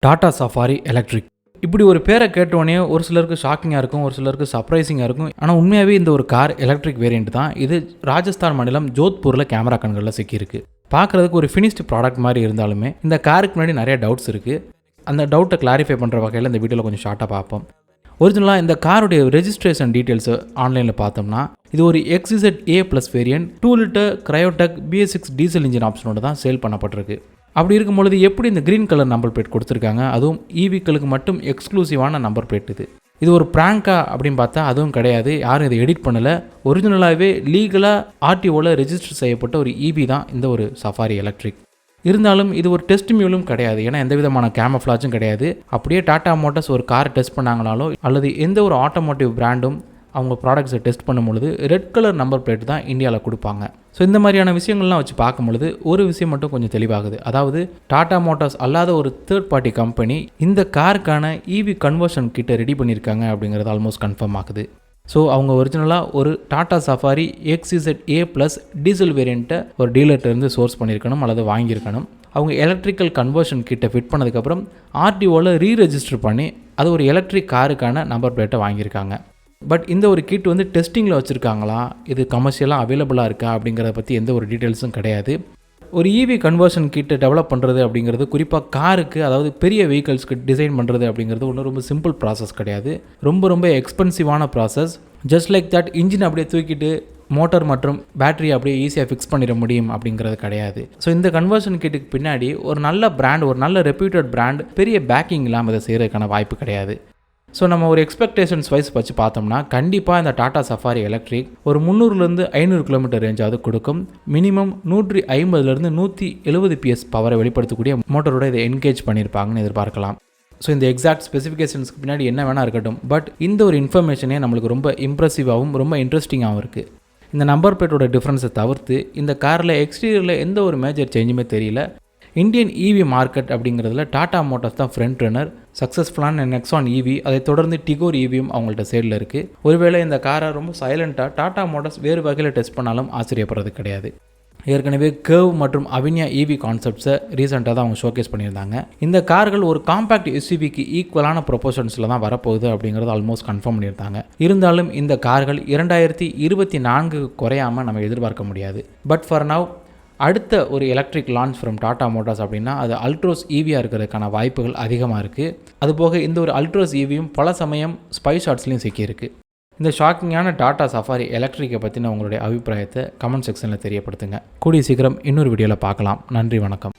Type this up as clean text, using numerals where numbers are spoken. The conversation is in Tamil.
Tata safari electric. இப்படி ஒரு பேரை கேட்டோடனே ஒரு சிலருக்கு ஷாக்கிங்காக இருக்கும், ஒரு சிலருக்கு சர்ப்ரைசிங்காக இருக்கும். ஆனால் உண்மையாகவே இந்த ஒரு கார் எலக்ட்ரிக் வேரியண்ட் தான். இது ராஜஸ்தான் மாநிலம் ஜோத்பூரில் கேமரா கண்களில் சிக்கியிருக்கு. பார்க்குறதுக்கு ஒரு ஃபினிஷ்டு ப்ராடக்ட் மாதிரி இருந்தாலுமே இந்த காருக்கு முன்னாடி நிறைய டவுட்ஸ் இருக்குது. அந்த டவுட்டை கிளாரிஃபை பண்ணுற வகையில் இந்த வீடியோவில் கொஞ்சம் ஷார்ட்டாக பார்ப்போம். ஒரிஜினலாக இந்த காருடைய ரெஜிஸ்ட்ரேஷன் டீட்டெயில்ஸை ஆன்லைனில் பார்த்தோம்னா இது ஒரு XZA+ variant 2 litre Kryotec BS6 Diesel engine ஆப்ஷனோட தான் சேல் பண்ணப்பட்டிருக்கு. அப்படி இருக்கும்பொழுது எப்படி இந்த க்ரீன் கலர் நம்பர் பிளேட் கொடுத்துருக்காங்க, அதுவும் ஈவிக்களுக்கு மட்டும் எக்ஸ்க்ளூசிவான நம்பர் பிளேட் இது ஒரு ப்ராங்கா அப்படின்னு பார்த்தா அதுவும் கிடையாது. யாரும் இதை எடிட் பண்ணலை. ஒரிஜினலாகவே லீகலாக ஆர்டிஓவில் ரெஜிஸ்டர் செய்யப்பட்ட ஒரு ஈவி தான் இந்த ஒரு சஃபாரி எலக்ட்ரிக். இருந்தாலும் இது ஒரு டெஸ்ட் மியூலும் கிடையாது, ஏன்னா எந்த விதமான கேமஃப்ளாஜும் கிடையாது. அப்படியே டாடா மோட்டார்ஸ் ஒரு கார் டெஸ்ட் பண்ணாங்கனாலோ அல்லது எந்த ஒரு ஆட்டோமோட்டிவ் பிராண்டும் அவங்க ப்ராடக்ட்ஸை டெஸ்ட் பண்ணும்பொழுது ரெட் கலர் நம்பர் பிளேட் தான் இந்தியாவில் கொடுப்பாங்க. ஸோ இந்த மாதிரியான விஷயங்கள்லாம் வச்சு பார்க்கும்பொழுது ஒரு விஷயம் மட்டும் கொஞ்சம் தெளிவாகுது. அதாவது டாடா மோட்டார்ஸ் அல்லாத ஒரு தேர்ட் பார்ட்டி கம்பெனி இந்த காருக்கான ஈவி கன்வர்ஷன் கிட்ட ரெடி பண்ணியிருக்காங்க அப்படிங்கிறது ஆல்மோஸ்ட் கன்ஃபார்ம் ஆகுது. ஸோ அவங்க ஒரிஜினலாக ஒரு டாடா சஃபாரி XZA+ டீசல் வேரியண்ட்டை ஒரு டீலர்கிட்டருந்து சோர்ஸ் பண்ணியிருக்கணும் அல்லது வாங்கியிருக்கணும். அவங்க எலக்ட்ரிக்கல் கன்வர்ஷன் கிட்ட ஃபிட் பண்ணதுக்கப்புறம் ஆர்டிஓவில் ரீரெஜிஸ்டர் பண்ணி அது ஒரு எலக்ட்ரிக் காருக்கான நம்பர் பிளேட்டை வாங்கியிருக்காங்க. பட் இந்த ஒரு கிட் டெஸ்டிங்கில் வச்சுருக்காங்களா, இது கமர்ஷியலாக அவைலபிளாக இருக்கா அப்படிங்கிறத பற்றி எந்த ஒரு டீட்டெயில்ஸும் கிடையாது. ஒரு ஈவி கன்வர்ஷன் கிட்டை டெவலப் பண்ணுறது அப்படிங்கிறது குறிப்பாக காருக்கு, அதாவது பெரிய வெஹிக்கல்ஸ்க்கு டிசைன் பண்ணுறது அப்படிங்கிறது ஒன்றும் ரொம்ப சிம்பிள் ப்ராசஸ் கிடையாது. ரொம்ப எக்ஸ்பென்சிவான process. Just like that engine அப்படியே தூக்கிட்டு மோட்டார் மற்றும் பேட்டரி அப்படியே ஈஸியாக ஃபிக்ஸ் பண்ணிட முடியும் அப்படிங்கிறது கிடையாது. ஸோ இந்த கன்வர்ஷன் கிட்டுக்கு பின்னாடி ஒரு நல்ல பிராண்ட், ஒரு நல்ல ரெப்யூட்டட் பிராண்ட், பெரிய பேக்கிங் இல்லாமல் இதை செய்கிறதுக்கான வாய்ப்பு கிடையாது. ஸோ நம்ம ஒரு எக்ஸ்பெக்டேஷன்ஸ் வைஸ் வச்சு பார்த்தோம்னா கண்டிப்பாக இந்த டாடா சஃபாரி எலக்ட்ரிக் ஒரு 300லேருந்து 500 கிலோமீட்டர் ரேஞ்சாவது கொடுக்கும். மினிமம் 150லேருந்து 170 PS பவரை வெளிப்படுத்தக்கூடிய மோட்டரோட இதை என்கேஜ் பண்ணியிருப்பாங்கன்னு எதிர்பார்க்கலாம். ஸோ இந்த எக்ஸாக்ட் ஸ்பெசிஃபிகேஷன்ஸ்க்கு பின்னாடி என்ன வேணால் இருக்கட்டும், பட் இந்த ஒரு இன்ஃபர்மேஷனே நம்மளுக்கு ரொம்ப இம்ப்ரெசிவாகவும் ரொம்ப இன்ட்ரெஸ்டிங்காகவும் இருக்குது. இந்த நம்பர் பிளேட்டோட டிஃப்ரென்ஸை தவிர்த்து இந்த காரில் எக்ஸ்டீரியரில் எந்த ஒரு மேஜர் சேஞ்சுமே தெரியல. இந்தியன் ஈவி மார்க்கெட் அப்படிங்கிறதுல டாடா மோட்டார்ஸ் தான் ஃப்ரண்ட் ரன்னர். சக்ஸஸ்ஃபுல்லான நெக்ஸான் ஈவி, அதை தொடர்ந்து டிகோர் ஈவியும் அவங்கள்ட்ட சைடில் இருக்குது. ஒருவேளை இந்த காரை ரொம்ப சைலண்ட்டாக டாடா மோட்டார்ஸ் வேறு வகையில் டெஸ்ட் பண்ணாலும் ஆச்சரியப்படுறது கிடையாது. ஏற்கனவே கர்வ் மற்றும் அவின்யா ஈவி கான்செப்ட்ஸை ரீசெண்டாக தான் அவங்க ஷோகேஸ் பண்ணியிருந்தாங்க. இந்த கார்கள் ஒரு காம்பேக்ட் எஸ்யூவிக்கு ஈக்குவலான ப்ரொபோஷன்ஸில் தான் வரப்போகுது அப்படிங்கிறது ஆல்மோஸ்ட் கன்ஃபார்ம் பண்ணியிருந்தாங்க. இருந்தாலும் இந்த கார்கள் 2024 குறையாமல் நம்ம எதிர்பார்க்க முடியாது. பட் ஃபார் நவ் அடுத்த ஒரு electric launch from Tata Motors அப்படின்னா அது அல்ட்ரோஸ் ஈவியாக இருக்கிறதுக்கான வாய்ப்புகள் அதிகமாக இருக்குது. அதுபோக இந்த ஒரு அல்ட்ரோஸ் ஈவியும் பல சமயம் ஸ்பை ஷாட்ஸ்லையும் சிக்கியிருக்கு. இந்த ஷாக்கிங்கான டாடா சஃபாரி எலக்ட்ரிக்கை பற்றின உங்களுடைய அபிப்பிராயத்தை கமெண்ட் செக்ஷனில் தெரியப்படுத்துங்க. கூடிய சீக்கிரம் இன்னொரு வீடியோவில் பார்க்கலாம். நன்றி, வணக்கம்.